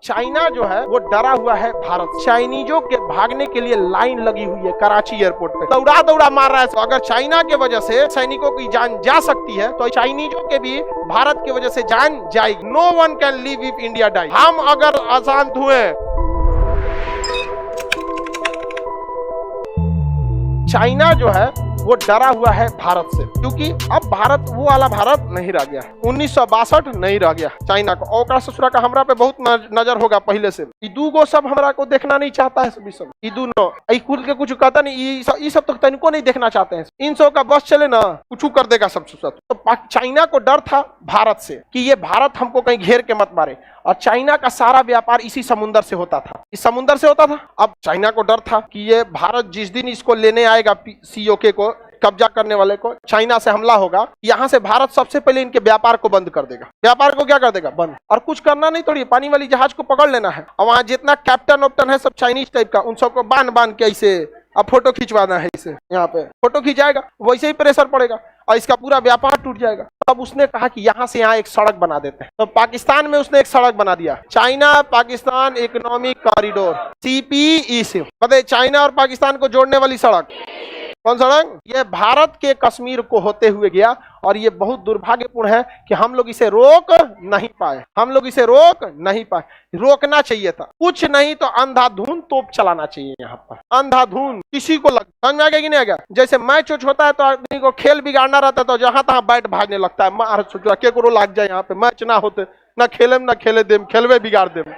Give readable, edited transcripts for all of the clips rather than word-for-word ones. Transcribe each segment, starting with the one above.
China जो है वो डरा हुआ है भारत। चाइनीजों के भागने के लिए लाइन लगी हुई है कराची एयरपोर्ट पे, दौड़ा दौड़ा मार रहा है। तो अगर चाइना के वजह से सैनिकों की जान जा सकती है तो चाइनीजों के भी भारत की वजह से जान जाएगी। No one can live if India die. हम अगर अशांत हुए, चाइना जो है वो डरा हुआ है भारत से, क्योंकि अब भारत वो वाला भारत नहीं रह गया। 1962 नहीं रह गया चाइना को। और ससुरा का हमरा पे बहुत नजर होगा पहले से। ईदू को सब हमरा को देखना नहीं चाहता है। सब ईदू नो खुल के कुछ कहता नहीं, ये सब तो तनिको नहीं देखना चाहते हैं। इन सब का बस चले ना कुछ कर देगा सब। तो चाइना को डर था भारत से कि ये भारत हमको कहीं घेर के मत मारे। और चाइना का सारा व्यापार इसी समुद्र से होता था, इस समुद्र से होता था। अब चाइना को डर था कि ये भारत जिस दिन इसको लेने आएगा, सीओके को कब्जा करने वाले को, चाइना से हमला होगा, यहाँ से भारत सबसे पहले इनके व्यापार को बंद कर देगा। व्यापार को क्या कर देगा? बंद। और कुछ करना नहीं, थोड़ी पानी वाली जहाज को पकड़ लेना है। और वहाँ जितना कैप्टन वैप्टन है सब चाइनीज टाइप का, उन सबको बांध के ऐसे अब फोटो खिंचवाना है। इसे यहाँ पे फोटो खिंचाएगा, वैसे ही प्रेशर पड़ेगा और इसका पूरा व्यापार टूट जाएगा। तब उसने कहा कि यहाँ से यहाँ एक सड़क बना देते हैं। तो पाकिस्तान में उसने एक सड़क बना दिया, China Pakistan economic corridor, CPEC। बताइए, चाइना और पाकिस्तान को जोड़ने वाली सड़क। कौन सड़क? ये भारत के कश्मीर को होते हुए गया। और ये बहुत दुर्भाग्यपूर्ण है कि हम लोग इसे रोक नहीं पाए। रोकना चाहिए था। कुछ नहीं तो अंधाधुन तोप चलाना चाहिए यहाँ पर, अंधाधुन। किसी को समझ में आ गया कि नहीं आ गया? जैसे मैच होता है तो आदमी को खेल बिगाड़ना रहता है तो जहां तहां बैट भागने लगता है। मार केकरो लाग जाए, यहाँ पे मैच ना होते, ना खेले देम, खेलवे बिगाड़ देम।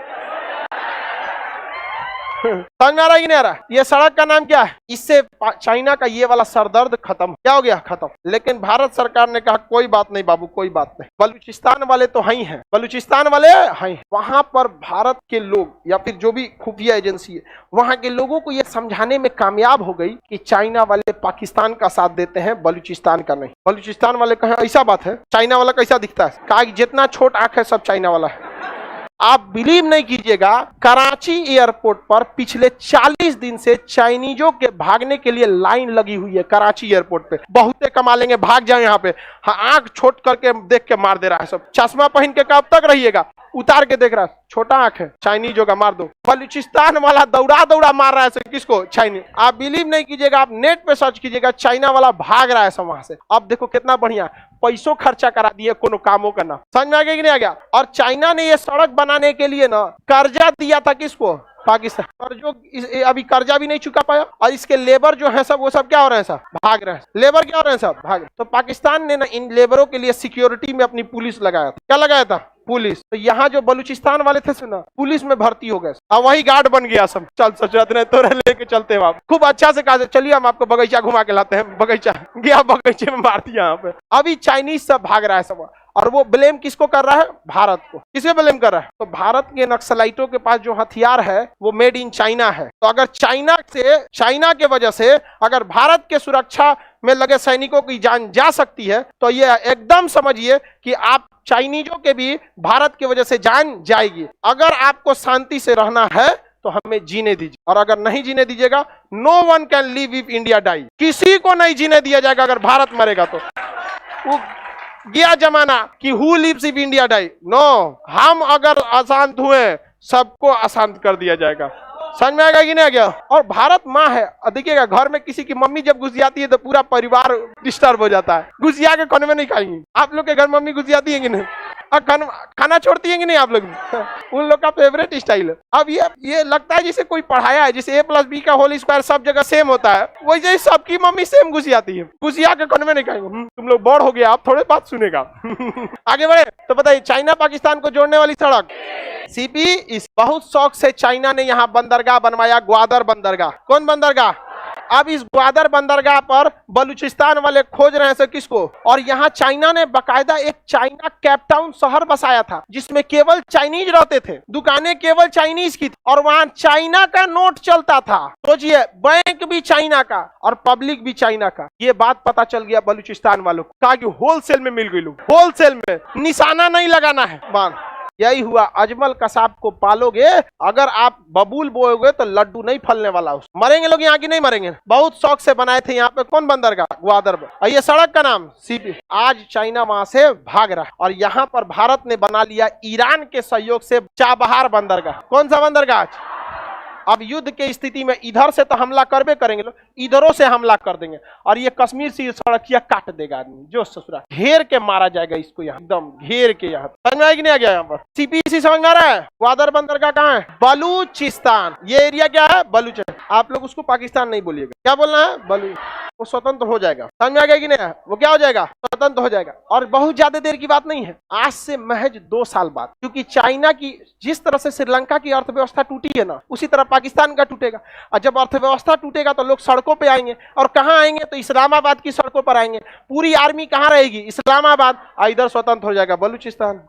समझ में आ रहा है कि नहीं आ रहा? ये सड़क का नाम क्या है? इससे चाइना का ये वाला सरदर्द खत्म। क्या हो गया? खत्म। लेकिन भारत सरकार ने कहा कोई बात नहीं बाबू, कोई बात नहीं। बलूचिस्तान वाले तो हैं हैं, बलूचिस्तान वाले हैं। वहां पर भारत के लोग या फिर जो भी खुफिया एजेंसी है, वहां के लोगों को ये समझाने में कामयाब हो गई कि चाइना वाले पाकिस्तान का साथ देते हैं, बलूचिस्तान का नहीं। बलूचिस्तान वाले कहे ऐसा बात है? चाइना वाला कैसा दिखता है? कहा जितना छोट आंख है सब चाइना वाला है। आप बिलीव नहीं कीजिएगा, कराची एयरपोर्ट पर पिछले 40 दिन से चाइनीजों के भागने के लिए लाइन लगी हुई है। कराची एयरपोर्ट पे बहुते कमा लेंगे, भाग जाए यहाँ पे। हाँ, आंख छोट करके देख के मार दे रहा है सब। चश्मा पहन के कब तक रहिएगा? उतार के देख रहा है, छोटा आंख है, चाइनीजों का मार दो। बलूचिस्तान वाला दौड़ा दौड़ा मार रहा है किसको? चाइनीज। आप बिलीव नहीं कीजिएगा, आप नेट पे सर्च कीजिएगा, चाइना वाला भाग रहा है सब वहां से। अब देखो कितना बढ़िया पैसों खर्चा करा दिए कोनो कामों का ना। समझ में आ गया कि नहीं आ गया? और चाइना ने ये सड़क बनाने के लिए ना कर्जा दिया था किसको? पाकिस्तान। और जो अभी कर्जा भी नहीं चुका पाया। और इसके लेबर जो है सब, वो सब क्या हो रहे हैं? सब भाग रहे हैं। लेबर क्या हो रहे हैं? सब भाग रहे। तो पाकिस्तान ने ना इन लेबरों के लिए सिक्योरिटी में अपनी पुलिस लगाया था। क्या लगाया था? पुलिस। तो यहाँ जो बलूचिस्तान वाले थे ना, पुलिस में भर्ती हो गए और वही गार्ड बन गया सब। चल सचरात ने तो लेके चलते हैं आप। खूब अच्छा से कहा चलिए हम आपको बगीचा घुमा के लाते हैं। बगीचा गया, बगीचे में मार दिया। यहाँ पे अभी चाइनीज सब भाग रहा है सब। और वो ब्लेम किसको कर रहा है? भारत को। किसे ब्लेम कर रहा है? तो भारत के नक्सलाइटों के पास जो हथियार है वो मेड इन चाइना है। तो अगर चाइना के वजह से अगर भारत के सुरक्षा में लगे सैनिकों की जान जा सकती है तो ये एकदम समझिए कि आप चाइनीजों के भी भारत की वजह से जान जाएगी। अगर आपको शांति से रहना है तो हमें जीने दीजिए, और अगर नहीं जीने दीजिएगा, no one can live if India die. किसी को नहीं जीने दिया जाएगा अगर भारत मरेगा तो। वो गया जमाना कि who lives if India die. No, हम अगर अशांत हुए सबको अशांत कर दिया जाएगा। समझ में आएगा कि नहीं आ गया? और भारत माँ है। देखिएगा, घर में किसी की मम्मी जब घुस जाती है तो पूरा परिवार डिस्टर्ब हो जाता है। घुसिया के खाने में नहीं खाएंगे। आप लोग के घर मम्मी घुस जाती है कि नहीं? खाना छोड़ती है कि नहीं आप लोग? उन लोग का फेवरेट स्टाइल है। अब ये लगता है जैसे कोई पढ़ाया है, जैसे A+B का होल स्क्वायर सब जगह सेम होता है, वैसे ही सबकी मम्मी सेम घुस जाती है। घुसिया के खाने में नहीं खाएंगे। तुम लोग बोर हो गया, आप थोड़े बात सुनेगा। आगे बढ़े तो बताइए, चाइना पाकिस्तान को जोड़ने वाली सड़क CPEC। बहुत शौक से चाइना ने यहाँ बंदरगाह बनवाया, ग्वादर बंदरगाह। कौन बंदरगाह? अब इस ग्वादर बंदरगाह पर बलूचिस्तान वाले खोज रहे हैं किसको? और यहाँ चाइना ने बकायदा एक चाइना कैपटाउन शहर बसाया था जिसमें केवल चाइनीज रहते थे, दुकानें केवल चाइनीज की थी, और वहाँ चाइना का नोट चलता था। सोचिए, बैंक भी चाइना का और पब्लिक भी चाइना का। ये बात पता चल गया बलूचिस्तान वालों को। कहा कि होलसेल में मिल गई। लोग होलसेल में, निशाना नहीं लगाना है। यही हुआ, अजमल कसाब को पालोगे, अगर आप बबूल बोओगे तो लड्डू नहीं फलने वाला। मरेंगे लोग यहाँ की नहीं मरेंगे, बहुत शौक से बनाए थे यहाँ पे। कौन बंदरगाह? ग्वादर में। और ये सड़क का नाम सीपी। आज चाइना वहां से भाग रहा और यहाँ पर भारत ने बना लिया ईरान के सहयोग से चाबहार बंदरगाह। कौन सा बंदरगाह? अब युद्ध के स्थिति में इधर से तो हमला करबे करेंगे लोग, इधरों से हमला कर देंगे और ये कश्मीर से सड़किया काट देगा आदमी, जो ससुरा घेर के मारा जाएगा इसको, यहाँ एकदम घेर के। यहाँ समझ में आया कि नहीं आ गया? यहाँ पर सीपीसी समझ में आ रहा है? ग्वादर बंदरगाह कहाँ है? बलूचिस्तान। ये एरिया क्या है? बलूचिस्तान। आप लोग उसको पाकिस्तान नहीं बोलिएगा, क्या बोलना है? बलू। वो स्वतंत्र हो जाएगा। समझ में आ गया कि नहीं? वो क्या हो जाएगा? स्वतंत्र हो जाएगा। और बहुत ज्यादा देर की बात नहीं है, आज से महज 2 साल बाद, क्योंकि चाइना की जिस तरह से श्रीलंका की अर्थव्यवस्था टूटी है ना, उसी तरह पाकिस्तान का टूटेगा। और जब अर्थव्यवस्था टूटेगा तो लोग सड़कों पे आएंगे, और कहाँ आएंगे? तो इस्लामाबाद की सड़कों पर आएंगे। पूरी आर्मी कहाँ रहेगी? इस्लामाबाद। इधर स्वतंत्र हो जाएगा बलूचिस्तान।